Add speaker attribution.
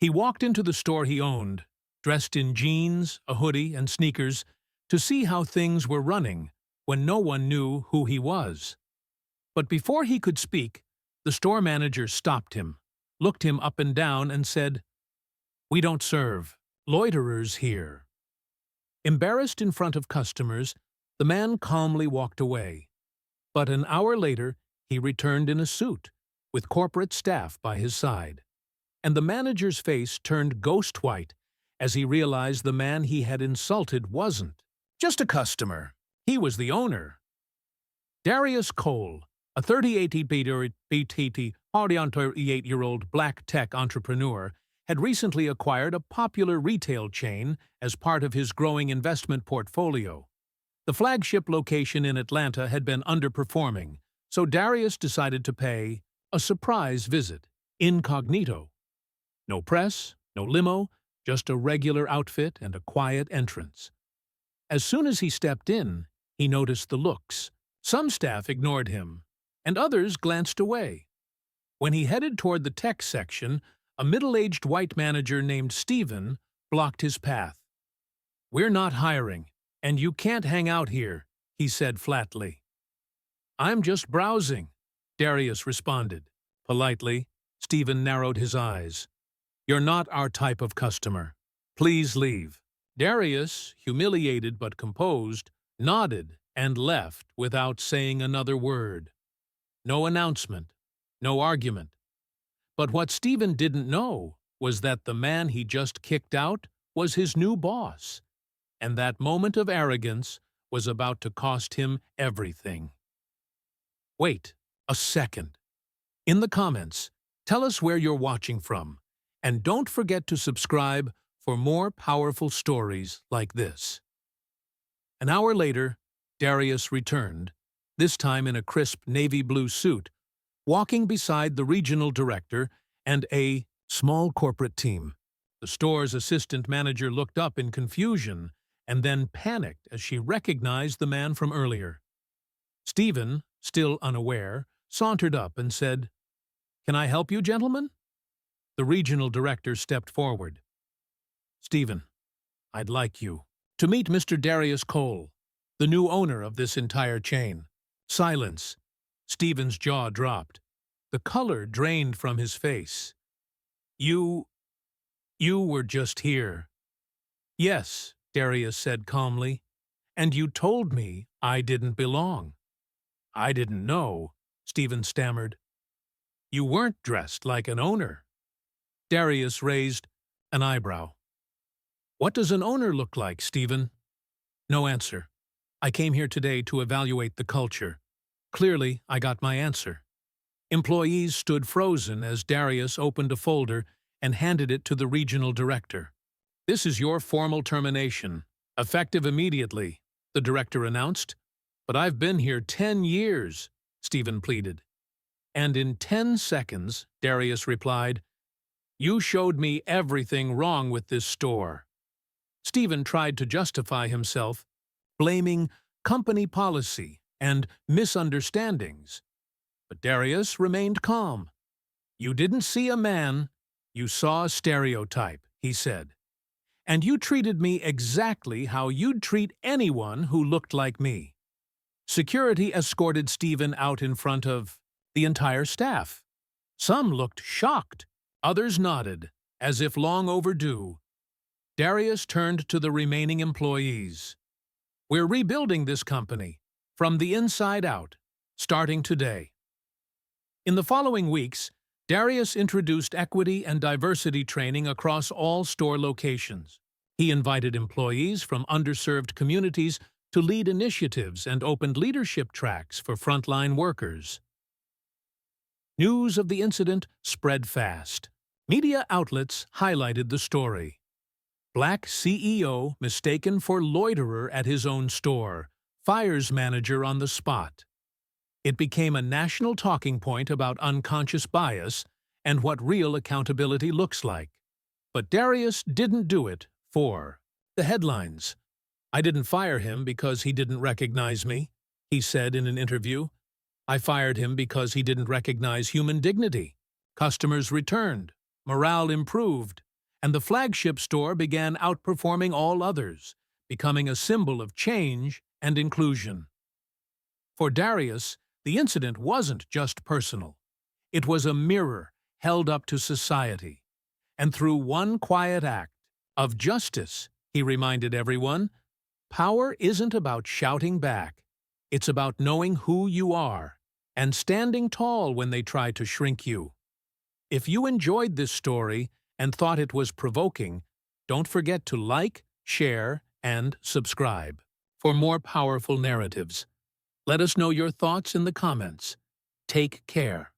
Speaker 1: He walked into the store he owned, dressed in jeans, a hoodie, and sneakers, to see how things were running when no one knew who he was. But before he could speak, the store manager stopped him, looked him up and down, and said, "We don't serve loiterers here." Embarrassed in front of customers, the man calmly walked away. But an hour later, he returned in a suit, with corporate staff by his side. And the manager's face turned ghost white as he realized the man he had insulted wasn't just a customer. He was the owner. Darius Cole, a 38-year-old black tech entrepreneur, had recently acquired a popular retail chain as part of his growing investment portfolio. The flagship location in Atlanta had been underperforming, so Darius decided to pay a surprise visit, incognito. No press, no limo, just a regular outfit and a quiet entrance. As soon as he stepped in, he noticed the looks. Some staff ignored him, and others glanced away. When he headed toward the tech section, a middle-aged white manager named Steven blocked his path. "We're not hiring, and you can't hang out here," he said flatly. "I'm just browsing," Darius responded. Politely, Steven narrowed his eyes. "You're not our type of customer. Please leave." Darius, humiliated but composed, nodded and left without saying another word. No announcement, no argument. But what Steven didn't know was that the man he just kicked out was his new boss, and that moment of arrogance was about to cost him everything. Wait a second. In the comments, tell us where you're watching from, and don't forget to subscribe for more powerful stories like this. An hour later, Darius returned, this time in a crisp navy blue suit, walking beside the regional director and a small corporate team. The store's assistant manager looked up in confusion and then panicked as she recognized the man from earlier. Steven, still unaware, sauntered up and said, "Can I help you, gentlemen?" The regional director stepped forward. "Steven, I'd like you to meet Mr. Darius Cole, the new owner of this entire chain." Silence. Steven's jaw dropped. The color drained from his face. You were just here." "Yes," Darius said calmly, "and you told me I didn't belong." "I didn't know," Steven stammered. "You weren't dressed like an owner." Darius raised an eyebrow. "What does an owner look like, Steven?" No answer. "I came here today to evaluate the culture." Clearly, I got my answer. Employees stood frozen as Darius opened a folder and handed it to the regional director. "This is your formal termination, effective immediately," the director announced. "But I've been here 10 years, Steven pleaded. "And in 10 seconds, Darius replied, "you showed me everything wrong with this store." Steven tried to justify himself, blaming company policy and misunderstandings. But Darius remained calm. "You didn't see a man, you saw a stereotype," he said. "And you treated me exactly how you'd treat anyone who looked like me." Security escorted Steven out in front of the entire staff. Some looked shocked, others nodded, as if long overdue. Darius turned to the remaining employees. "We're rebuilding this company, from the inside out, starting today." In the following weeks, Darius introduced equity and diversity training across all store locations. He invited employees from underserved communities to lead initiatives and opened leadership tracks for frontline workers. News of the incident spread fast. Media outlets highlighted the story. Black CEO mistaken for loiterer at his own store, fires manager on the spot. It became a national talking point about unconscious bias and what real accountability looks like. But Darius didn't do it for the headlines. "I didn't fire him because he didn't recognize me," he said in an interview. "I fired him because he didn't recognize human dignity." Customers returned. Morale improved. and the flagship store began outperforming all others, becoming a symbol of change and inclusion. For Darius, the incident wasn't just personal. It was a mirror held up to society. And through one quiet act of justice, he reminded everyone, power isn't about shouting back. It's about knowing who you are and standing tall when they try to shrink you. If you enjoyed this story and thought it was provoking, don't forget to like, share, and subscribe for more powerful narratives. Let us know your thoughts in the comments. Take care.